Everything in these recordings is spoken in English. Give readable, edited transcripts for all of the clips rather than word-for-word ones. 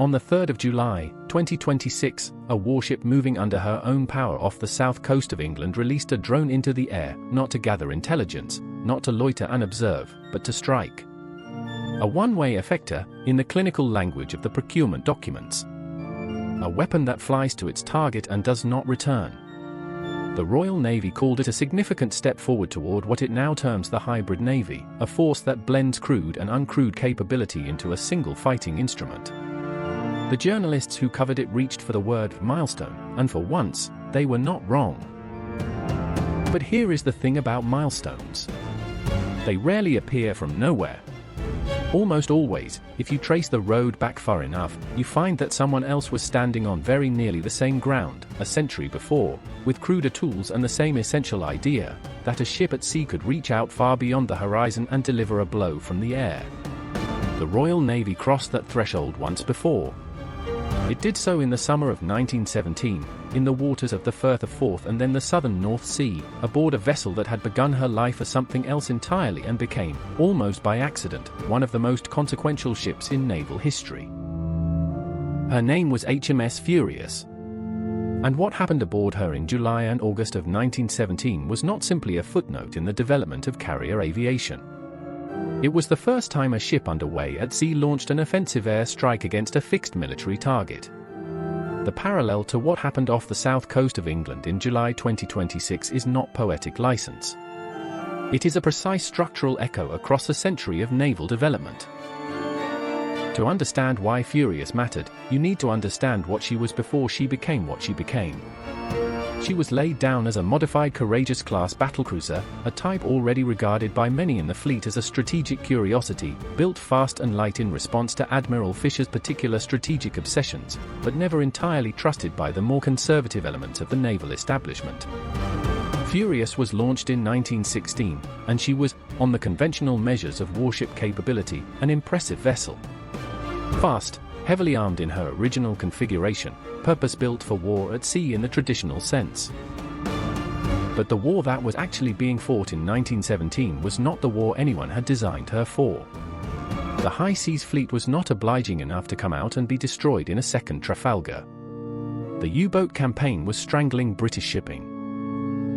On the 3rd of July, 2026, a warship moving under her own power off the south coast of England released a drone into the air, not to gather intelligence, not to loiter and observe, but to strike. A one-way effector, in the clinical language of the procurement documents. A weapon that flies to its target and does not return. The Royal Navy called it a significant step forward toward what it now terms the hybrid navy, a force that blends crewed and uncrewed capability into a single fighting instrument. The journalists who covered it reached for the word milestone, and for once, they were not wrong. But here is the thing about milestones. They rarely appear from nowhere. Almost always, if you trace the road back far enough, you find that someone else was standing on very nearly the same ground, a century before, with cruder tools and the same essential idea, that a ship at sea could reach out far beyond the horizon and deliver a blow from the air. The Royal Navy crossed that threshold once before. It did so in the summer of 1917, in the waters of the Firth of Forth and then the southern North Sea, aboard a vessel that had begun her life as something else entirely and became, almost by accident, one of the most consequential ships in naval history. Her name was HMS Furious. And what happened aboard her in July and August of 1917 was not simply a footnote in the development of carrier aviation. It was the first time a ship underway at sea launched an offensive air strike against a fixed military target. The parallel to what happened off the south coast of England in July 2026 is not poetic license. It is a precise structural echo across a century of naval development. To understand why Furious mattered, you need to understand what she was before she became what she became. She was laid down as a modified Courageous class battlecruiser, a type already regarded by many in the fleet as a strategic curiosity, built fast and light in response to Admiral Fisher's particular strategic obsessions, but never entirely trusted by the more conservative elements of the naval establishment. Furious was launched in 1916, and she was, on the conventional measures of warship capability, an impressive vessel. Fast, heavily armed in her original configuration, purpose-built for war at sea in the traditional sense. But the war that was actually being fought in 1917 was not the war anyone had designed her for. The high seas fleet was not obliging enough to come out and be destroyed in a second Trafalgar. The U-boat campaign was strangling British shipping.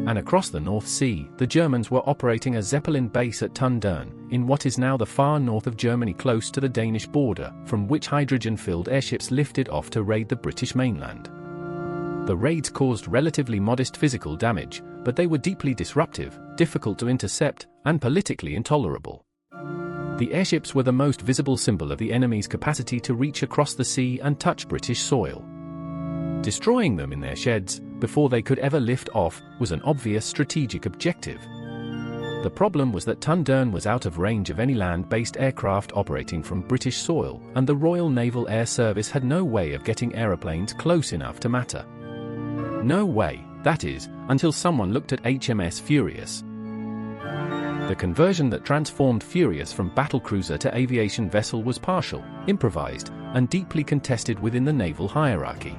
And across the North Sea, the Germans were operating a Zeppelin base at Tondern, in what is now the far north of Germany close to the Danish border, from which hydrogen-filled airships lifted off to raid the British mainland. The raids caused relatively modest physical damage, but they were deeply disruptive, difficult to intercept, and politically intolerable. The airships were the most visible symbol of the enemy's capacity to reach across the sea and touch British soil. Destroying them in their sheds, before they could ever lift off, was an obvious strategic objective. The problem was that Tondern was out of range of any land-based aircraft operating from British soil, and the Royal Naval Air Service had no way of getting aeroplanes close enough to matter. No way, that is, until someone looked at HMS Furious. The conversion that transformed Furious from battlecruiser to aviation vessel was partial, improvised, and deeply contested within the naval hierarchy.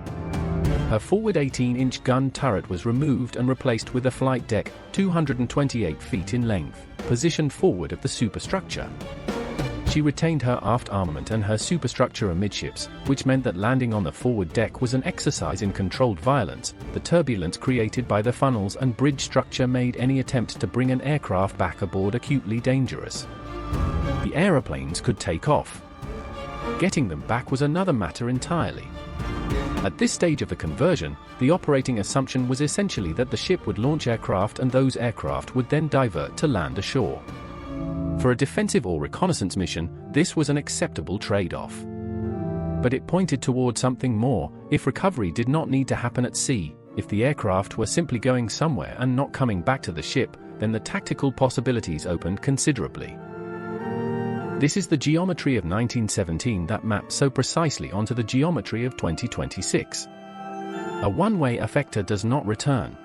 Her forward 18-inch gun turret was removed and replaced with a flight deck, 228 feet in length, positioned forward of the superstructure. She retained her aft armament and her superstructure amidships, which meant that landing on the forward deck was an exercise in controlled violence. The turbulence created by the funnels and bridge structure made any attempt to bring an aircraft back aboard acutely dangerous. The aeroplanes could take off. Getting them back was another matter entirely. At this stage of the conversion, the operating assumption was essentially that the ship would launch aircraft and those aircraft would then divert to land ashore. For a defensive or reconnaissance mission, this was an acceptable trade-off. But it pointed toward something more. If recovery did not need to happen at sea, if the aircraft were simply going somewhere and not coming back to the ship, then the tactical possibilities opened considerably. This is the geometry of 1917 that maps so precisely onto the geometry of 2026. A one-way effector does not return.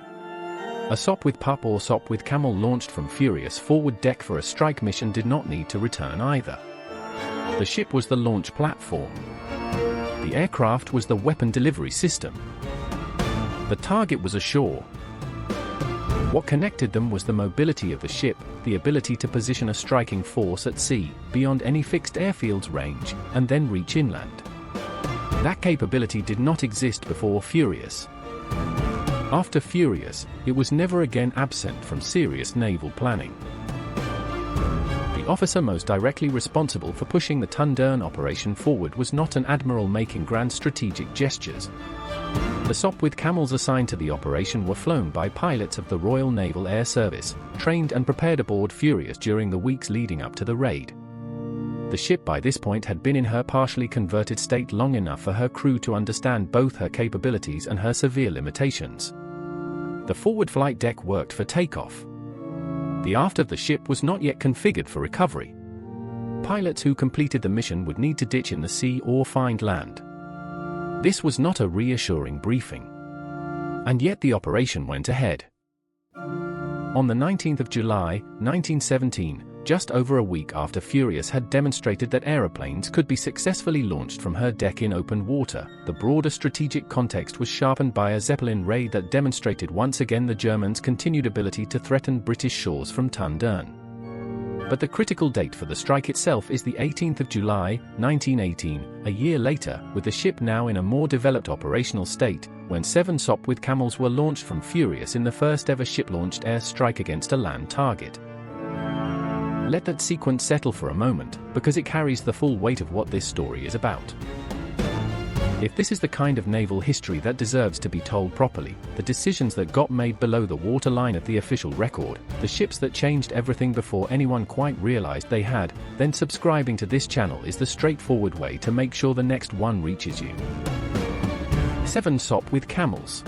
A Sopwith Pup or Sopwith Camel launched from Furious forward deck for a strike mission did not need to return either. The ship was the launch platform. The aircraft was the weapon delivery system. The target was ashore. What connected them was the mobility of the ship, the ability to position a striking force at sea, beyond any fixed airfield's range, and then reach inland. That capability did not exist before Furious. After Furious, it was never again absent from serious naval planning. The officer most directly responsible for pushing the Tondern operation forward was not an admiral making grand strategic gestures. The Sopwith Camels assigned to the operation were flown by pilots of the Royal Naval Air Service, trained and prepared aboard Furious during the weeks leading up to the raid. The ship by this point had been in her partially converted state long enough for her crew to understand both her capabilities and her severe limitations. The forward flight deck worked for takeoff. The aft of the ship was not yet configured for recovery. Pilots who completed the mission would need to ditch in the sea or find land. This was not a reassuring briefing. And yet the operation went ahead. On the 19th of July, 1917, just over a week after Furious had demonstrated that aeroplanes could be successfully launched from her deck in open water, the broader strategic context was sharpened by a Zeppelin raid that demonstrated once again the Germans' continued ability to threaten British shores from Tondern. But the critical date for the strike itself is the 18th of July, 1918, a year later, with the ship now in a more developed operational state, when 7 Sopwith Camels were launched from Furious in the first ever ship-launched air strike against a land target. Let that sequence settle for a moment, because it carries the full weight of what this story is about. If this is the kind of naval history that deserves to be told properly, the decisions that got made below the waterline of the official record, the ships that changed everything before anyone quite realized they had, then subscribing to this channel is the straightforward way to make sure the next one reaches you. 7 Sopwith Camels,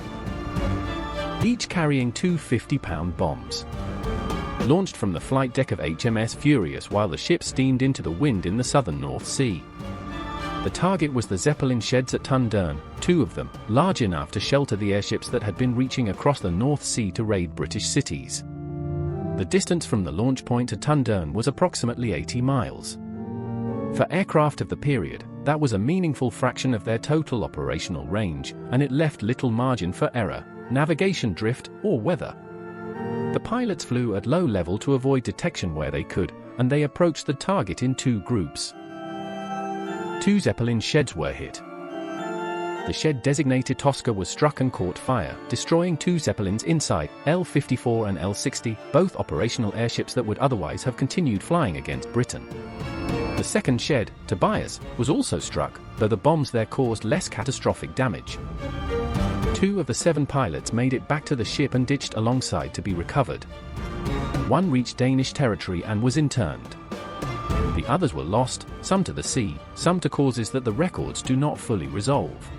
each carrying 2 50-pound bombs. Launched from the flight deck of HMS Furious while the ship steamed into the wind in the southern North Sea. The target was the Zeppelin sheds at Tondern, 2 of them, large enough to shelter the airships that had been reaching across the North Sea to raid British cities. The distance from the launch point to Tondern was approximately 80 miles. For aircraft of the period, that was a meaningful fraction of their total operational range, and it left little margin for error, navigation drift, or weather. The pilots flew at low level to avoid detection where they could, and they approached the target in 2 groups. 2 Zeppelin sheds were hit. The shed designated Tosca was struck and caught fire, destroying 2 Zeppelins inside, L-54 and L-60, both operational airships that would otherwise have continued flying against Britain. The second shed, Tobias, was also struck, though the bombs there caused less catastrophic damage. 2 of the 7 pilots made it back to the ship and ditched alongside to be recovered. 1 reached Danish territory and was interned. The others were lost, some to the sea, some to causes that the records do not fully resolve.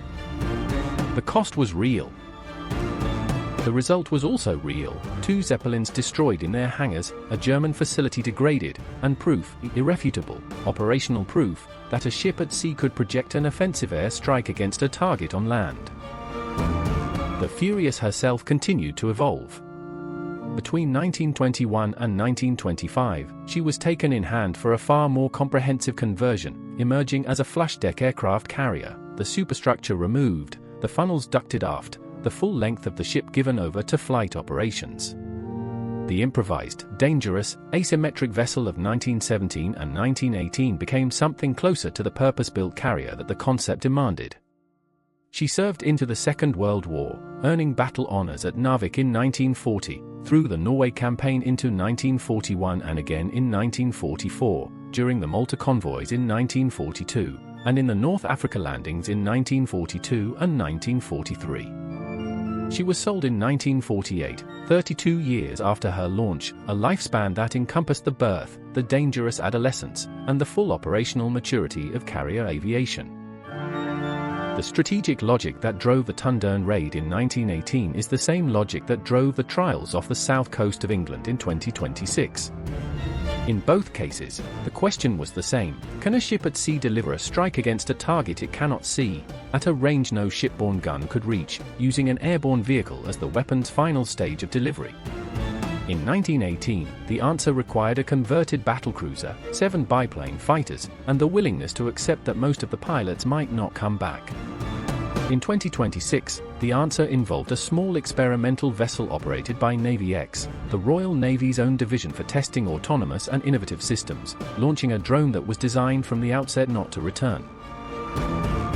The cost was real. The result was also real: 2 Zeppelins destroyed in their hangars, a German facility degraded, and proof, irrefutable, operational proof, that a ship at sea could project an offensive air strike against a target on land. The Furious herself continued to evolve. Between 1921 and 1925, she was taken in hand for a far more comprehensive conversion, emerging as a flush-deck aircraft carrier, the superstructure removed, the funnels ducted aft, the full length of the ship given over to flight operations. The improvised, dangerous, asymmetric vessel of 1917 and 1918 became something closer to the purpose-built carrier that the concept demanded. She served into the Second World War, earning battle honors at Narvik in 1940, through the Norway campaign into 1941 and again in 1944, during the Malta convoys in 1942, and in the North Africa landings in 1942 and 1943. She was sold in 1948, 32 years after her launch, a lifespan that encompassed the birth, the dangerous adolescence, and the full operational maturity of carrier aviation. The strategic logic that drove the Tondern Raid in 1918 is the same logic that drove the trials off the south coast of England in 2026. In both cases, the question was the same: can a ship at sea deliver a strike against a target it cannot see, at a range no ship-borne gun could reach, using an airborne vehicle as the weapon's final stage of delivery? In 1918, the answer required a converted battlecruiser, 7 biplane fighters, and the willingness to accept that most of the pilots might not come back. In 2026, the answer involved a small experimental vessel operated by Navy X, the Royal Navy's own division for testing autonomous and innovative systems, launching a drone that was designed from the outset not to return.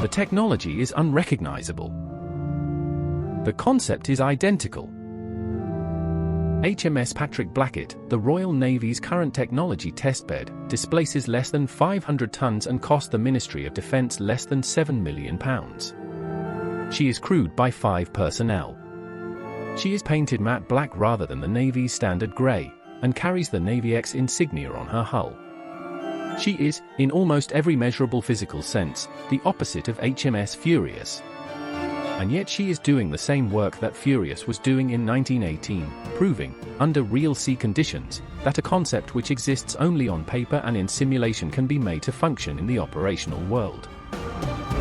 The the technology is unrecognizable. The concept is identical. HMS Patrick Blackett, the Royal Navy's current technology testbed, displaces less than 500 tons and cost the Ministry of Defence less than £7 million. She is crewed by 5 personnel. She is painted matte black rather than the Navy's standard grey, and carries the Navy X insignia on her hull. She is, in almost every measurable physical sense, the opposite of HMS Furious. And yet she is doing the same work that Furious was doing in 1918, proving, under real sea conditions, that a concept which exists only on paper and in simulation can be made to function in the operational world.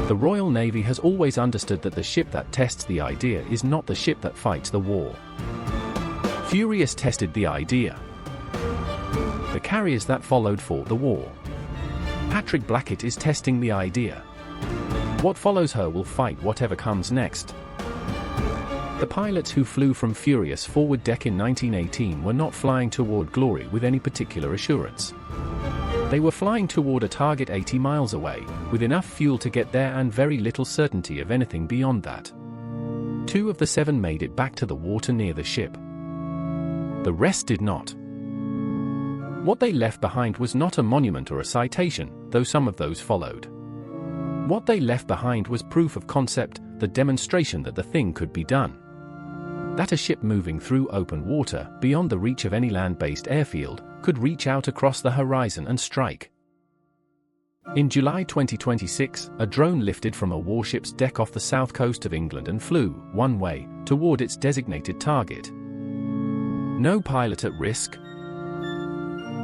The Royal Navy has always understood that the ship that tests the idea is not the ship that fights the war. Furious tested the idea. The carriers that followed fought the war. Patrick Blackett is testing the idea. What follows her will fight whatever comes next. The pilots who flew from Furious forward deck in 1918 were not flying toward glory with any particular assurance. They were flying toward a target 80 miles away, with enough fuel to get there and very little certainty of anything beyond that. 2 of the 7 made it back to the water near the ship. The rest did not. What they left behind was not a monument or a citation, though some of those followed. What they left behind was proof of concept, the demonstration that the thing could be done. That a ship moving through open water, beyond the reach of any land-based airfield, could reach out across the horizon and strike. In July 2026, a drone lifted from a warship's deck off the south coast of England and flew, one way, toward its designated target. No pilot at risk.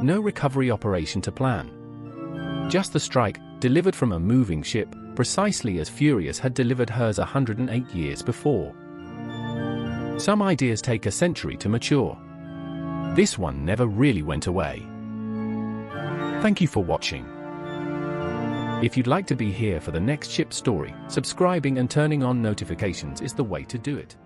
No recovery operation to plan. Just the strike, delivered from a moving ship, precisely as Furious had delivered hers 108 years before. Some ideas take a century to mature. This one never really went away. Thank you for watching. If you'd like to be here for the next ship story, subscribing and turning on notifications is the way to do it.